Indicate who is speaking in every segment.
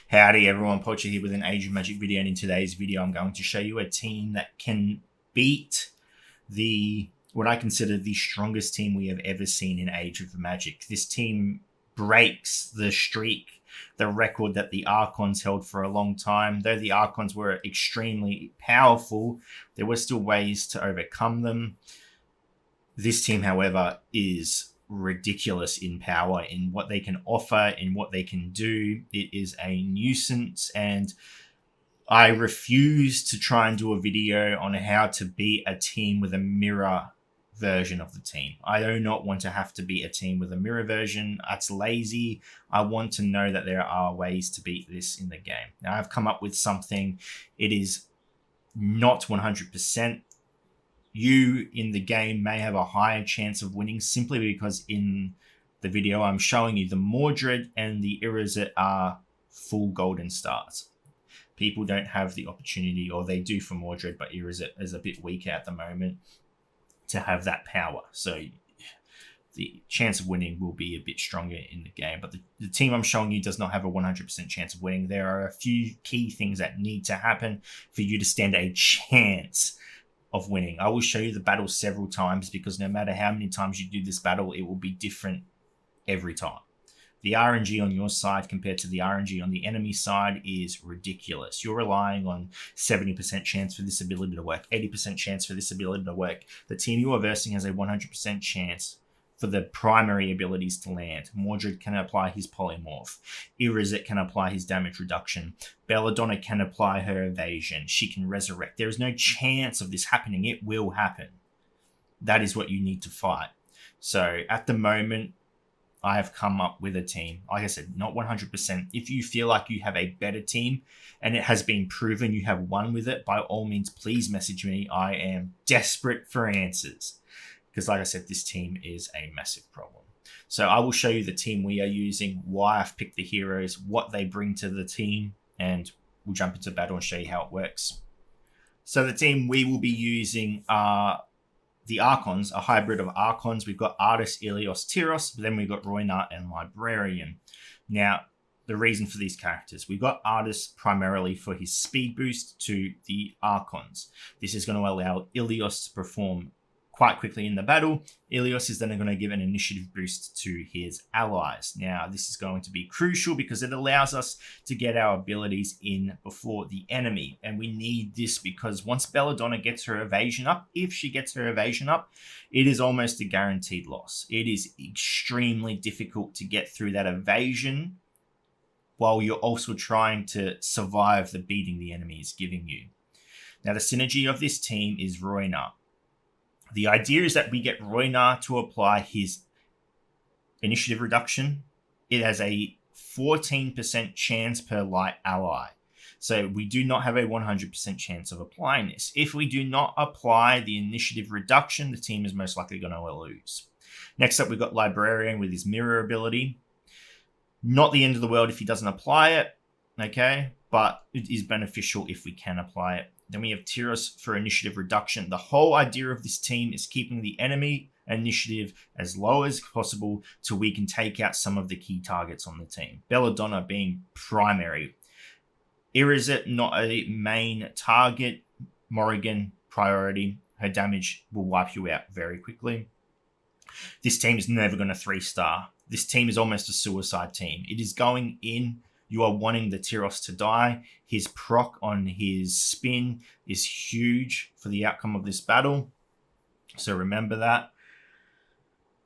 Speaker 1: Howdy everyone, Poacher here with an Age of Magic video, and in today's video I'm going to show you a team that can beat what I consider the strongest team we have ever seen in Age of Magic. This team breaks the streak, the record that the Archons held for a long time. Though the Archons were extremely powerful, there were still ways to overcome them. This team, however, is ridiculous in power, in what they can offer, in what they can do. It is a nuisance, and I refuse to try and do a video on how to beat a team with a mirror version of the team. I do not want to have to beat a team with a mirror version. That's lazy. I want to know that there are ways to beat this in the game. Now, I've come up with something. It is not 100%. You in the game may have a higher chance of winning simply because in the video I'm showing you the Mordred and the Irizet are full golden stars. People don't have the opportunity, or they do for Mordred, but Irizet is a bit weaker at the moment to have that power. So the chance of winning will be a bit stronger in the game. But the team I'm showing you does not have a 100% chance of winning. There are a few key things that need to happen for you to stand a chance of winning. I will show you the battle several times, because no matter how many times you do this battle, it will be different every time. The RNG on your side compared to the RNG on the enemy side is ridiculous. You're relying on 70% chance for this ability to work, 80% chance for this ability to work. The team you are versing has a 100% chance for the primary abilities to land. Mordred can apply his polymorph. Irizet can apply his damage reduction. Belladonna can apply her evasion. She can resurrect. There is no chance of this happening. It will happen. That is what you need to fight. So at the moment, I have come up with a team. Like I said, not 100%. If you feel like you have a better team and it has been proven you have won with it, by all means, please message me. I am desperate for answers, because like I said, this team is a massive problem. So I will show you the team we are using, why I've picked the heroes, what they bring to the team, and we'll jump into battle and show you how it works. So the team we will be using are the Archons, a hybrid of Archons. We've got Artis, Ilios, Tyros, but then we've got Roynart and Librarian. Now, the reason for these characters, we've got Artis primarily for his speed boost to the Archons. This is going to allow Ilios to perform quite quickly in the battle. Ilios is then going to give an initiative boost to his allies. Now, this is going to be crucial because it allows us to get our abilities in before the enemy. And we need this because once Belladonna gets her evasion up, if she gets her evasion up, it is almost a guaranteed loss. It is extremely difficult to get through that evasion while you're also trying to survive the beating the enemy is giving you. Now, the synergy of this team is Roynart. The idea is that we get Roynart to apply his initiative reduction. It has a 14% chance per light ally. So we do not have a 100% chance of applying this. If we do not apply the initiative reduction, the team is most likely going to lose. Next up, we've got Librarian with his mirror ability. Not the end of the world if he doesn't apply it, okay? But it is beneficial if we can apply it. Then we have Tyros for initiative reduction. The whole idea of this team is keeping the enemy initiative as low as possible till we can take out some of the key targets on the team. Belladonna being primary. Irizet, not a main target. Morrigan, priority. Her damage will wipe you out very quickly. This team is never going to 3-star. This team is almost a suicide team. It is going in. You are wanting the Tyros to die. His proc on his spin is huge for the outcome of this battle. So remember that.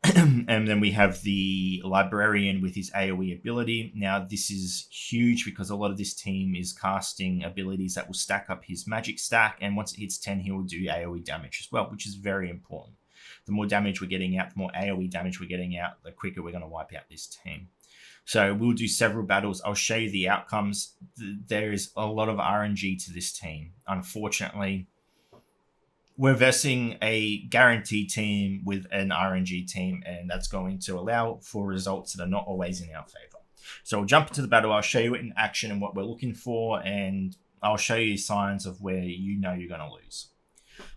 Speaker 1: And then we have the Librarian with his AoE ability. Now, this is huge because a lot of this team is casting abilities that will stack up his magic stack. And once it hits 10, he will do AoE damage as well, which is very important. The more damage we're getting out, the more AoE damage we're getting out, the quicker we're going to wipe out this team. So we'll do several battles. I'll show you the outcomes. There is a lot of RNG to this team. Unfortunately, we're versing a guaranteed team with an RNG team, and that's going to allow for results that are not always in our favor. So we'll jump into the battle. I'll show you it in action and what we're looking for, and I'll show you signs of where you know you're going to lose.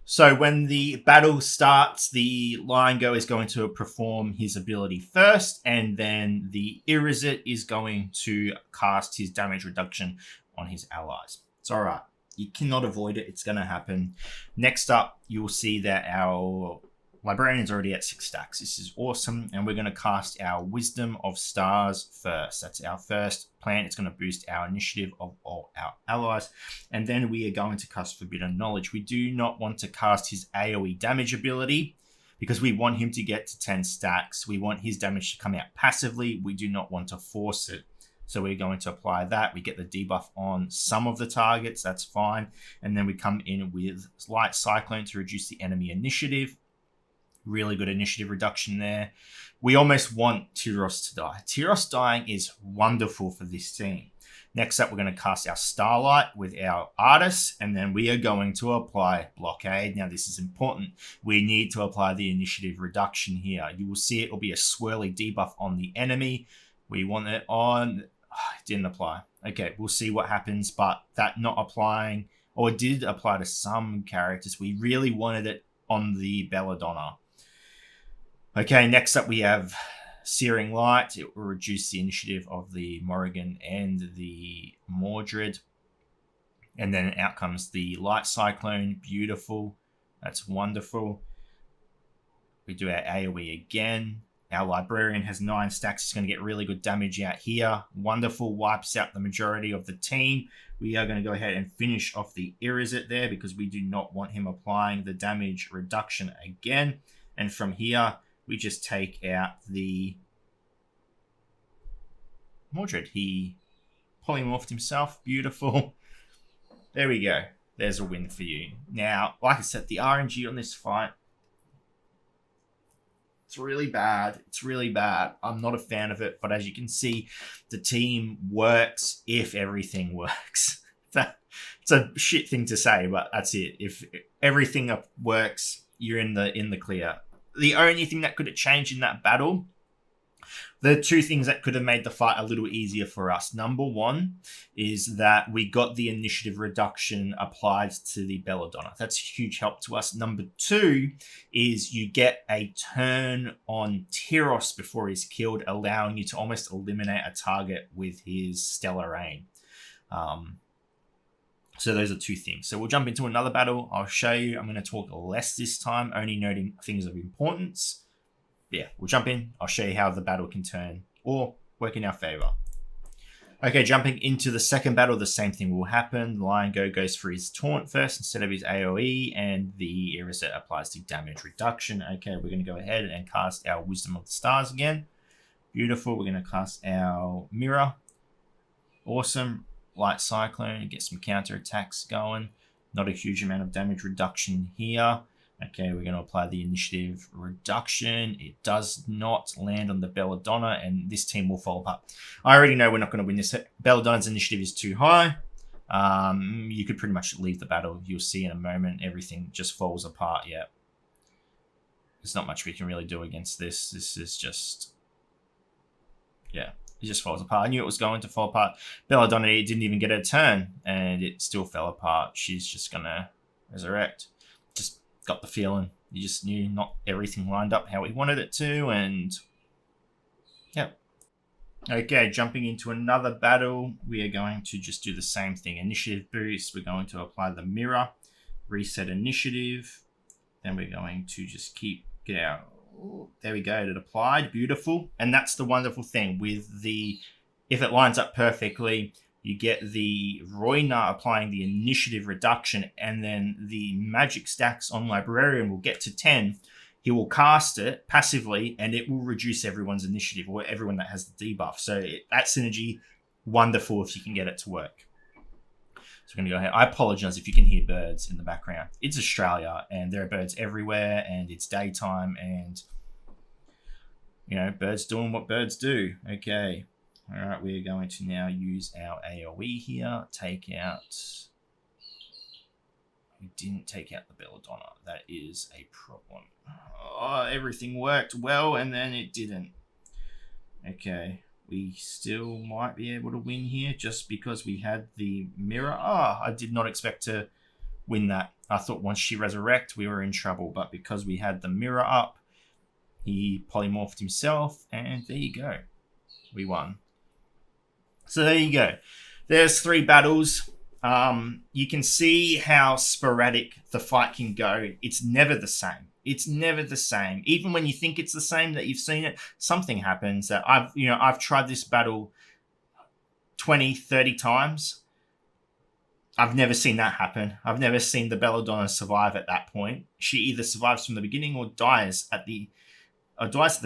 Speaker 1: So when the battle starts, the Lion Go is going to perform his ability first, and then the Irizit is going to cast his damage reduction on his allies. It's all right. You cannot avoid it. It's going to happen. Next up, you will see that our Librarian is already at 6 stacks. This is awesome. And we're going to cast our Wisdom of Stars first. That's our first plan. It's going to boost our initiative of all our allies. And then we are going to cast Forbidden Knowledge. We do not want to cast his AoE damage ability because we want him to get to 10 stacks. We want his damage to come out passively. We do not want to force it. So we're going to apply that. We get the debuff on some of the targets. That's fine. And then we come in with Light Cyclone to reduce the enemy initiative. Really good initiative reduction there. We almost want Tyros to die. Tyros dying is wonderful for this team. Next up, we're going to cast our Starlight with our Artist, and then we are going to apply Blockade. Now, this is important. We need to apply the initiative reduction here. You will see it will be a swirly debuff on the enemy. We want it on... Oh, it didn't apply. Okay, we'll see what happens, but that not applying, or it did apply to some characters. We really wanted it on the Belladonna. Okay, next up we have Searing Light. It will reduce the initiative of the Morrigan and the Mordred. And then out comes the Light Cyclone. Beautiful. That's wonderful. We do our AoE again. Our Librarian has 9 stacks. He's going to get really good damage out here. Wonderful. Wipes out the majority of the team. We are going to go ahead and finish off the Irizit there because we do not want him applying the damage reduction again. And from here, we just take out the Mordred. He polymorphed himself. Beautiful. There we go. There's a win for you. Now, like I said, the RNG on this fight, it's really bad. It's really bad. I'm not a fan of it, but as you can see, the team works if everything works. It's a shit thing to say, but that's it. If everything works, you're in the clear. The only thing that could have changed in that battle, the two things that could have made the fight a little easier for us. Number one is that we got the initiative reduction applied to the Belladonna. That's a huge help to us. Number two is you get a turn on Tyros before he's killed, allowing you to almost eliminate a target with his Stellar Aim. So those are two things. So we'll jump into another battle. I'll show you. I'm going to talk less this time, only noting things of importance. Yeah, we'll jump in. I'll show you how the battle can turn or work in our favor. Okay, jumping into the second battle, the same thing will happen. The Lion goes for his taunt first instead of his AoE, and the Irizit applies the damage reduction. Okay, we're going to go ahead and cast our Wisdom of the Stars again. Beautiful. We're going to cast our Mirror. Awesome. Light Cyclone, get some counter attacks going. Not a huge amount of damage reduction here. Okay, we're going to apply the initiative reduction. It does not land on the Belladonna, and this team will fall apart. I already know we're not going to win this. Belladonna's initiative is too high. You could pretty much leave the battle. You'll see in a moment, everything just falls apart. Yeah, there's not much we can really do against this. This is just... yeah. It just falls apart. I knew it was going to fall apart. Belladonna didn't even get a turn, and it still fell apart. She's just going to resurrect. Just got the feeling. You just knew not everything lined up how we wanted it to, and... yeah. Okay, jumping into another battle. We are going to just do the same thing. Initiative boost. We're going to apply the Mirror. Reset initiative. Then we're going to just get our... there we go, it applied. Beautiful. And that's the wonderful thing with the, if it lines up perfectly, you get the Royna applying the initiative reduction, and then the magic stacks on Librarian will get to 10. He will cast it passively, and it will reduce everyone's initiative, or everyone that has the debuff. So that synergy, wonderful if you can get it to work. So we're going to go ahead. I apologize if you can hear birds in the background. It's Australia, and there are birds everywhere, and it's daytime, and, you know, birds doing what birds do. Okay. All right, we're going to now use our AoE here. Take out... we didn't take out the Belladonna. That is a problem. Oh, everything worked well, and then it didn't. Okay. We still might be able to win here just because we had the Mirror. I did not expect to win that. I thought once she resurrected, we were in trouble. But because we had the mirror up, he polymorphed himself, and there you go. We won. So there you go. There's 3 battles. You can see how sporadic the fight can go. It's never the same. It's never the same. Even when you think it's the same, that you've seen it, something happens. That I've tried this battle 20, 30 times. I've never seen that happen. I've never seen the Belladonna survive at that point. She either survives from the beginning or dies at the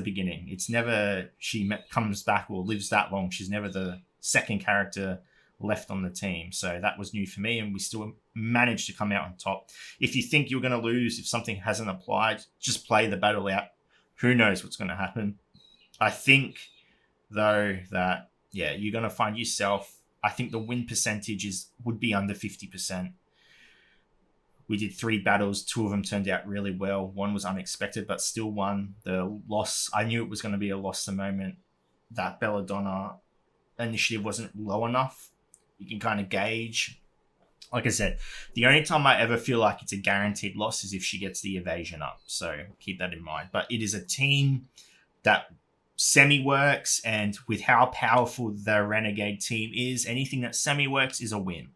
Speaker 1: beginning. It's never she comes back or lives that long. She's never the second character left on the team. So that was new for me, and we still managed to come out on top. If you think you're going to lose, if something hasn't applied, just play the battle out. Who knows what's going to happen? I think, though, that, yeah, you're going to find yourself, I think the win percentage would be under 50%. We did 3 battles. 2 of them turned out really well. 1 was unexpected, but still won. The loss, I knew it was going to be a loss the moment that Belladonna initiative wasn't low enough. You can kind of gauge. Like I said, the only time I ever feel like it's a guaranteed loss is if she gets the evasion up. So keep that in mind. But it is a team that semi-works, and with how powerful the Renegade team is, anything that semi-works is a win.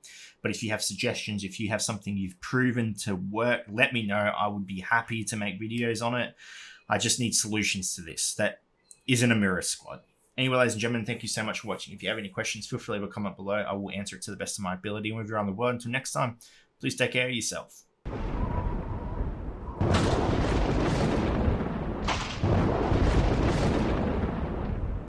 Speaker 1: But if you have suggestions, if you have something you've proven to work, let me know. I would be happy to make videos on it. I just need solutions to this. That isn't a mirror squad. Anyway, ladies and gentlemen, thank you so much for watching. If you have any questions, feel free to leave a comment below. I will answer it to the best of my ability. And if you're around the world, until next time, please take care of yourself.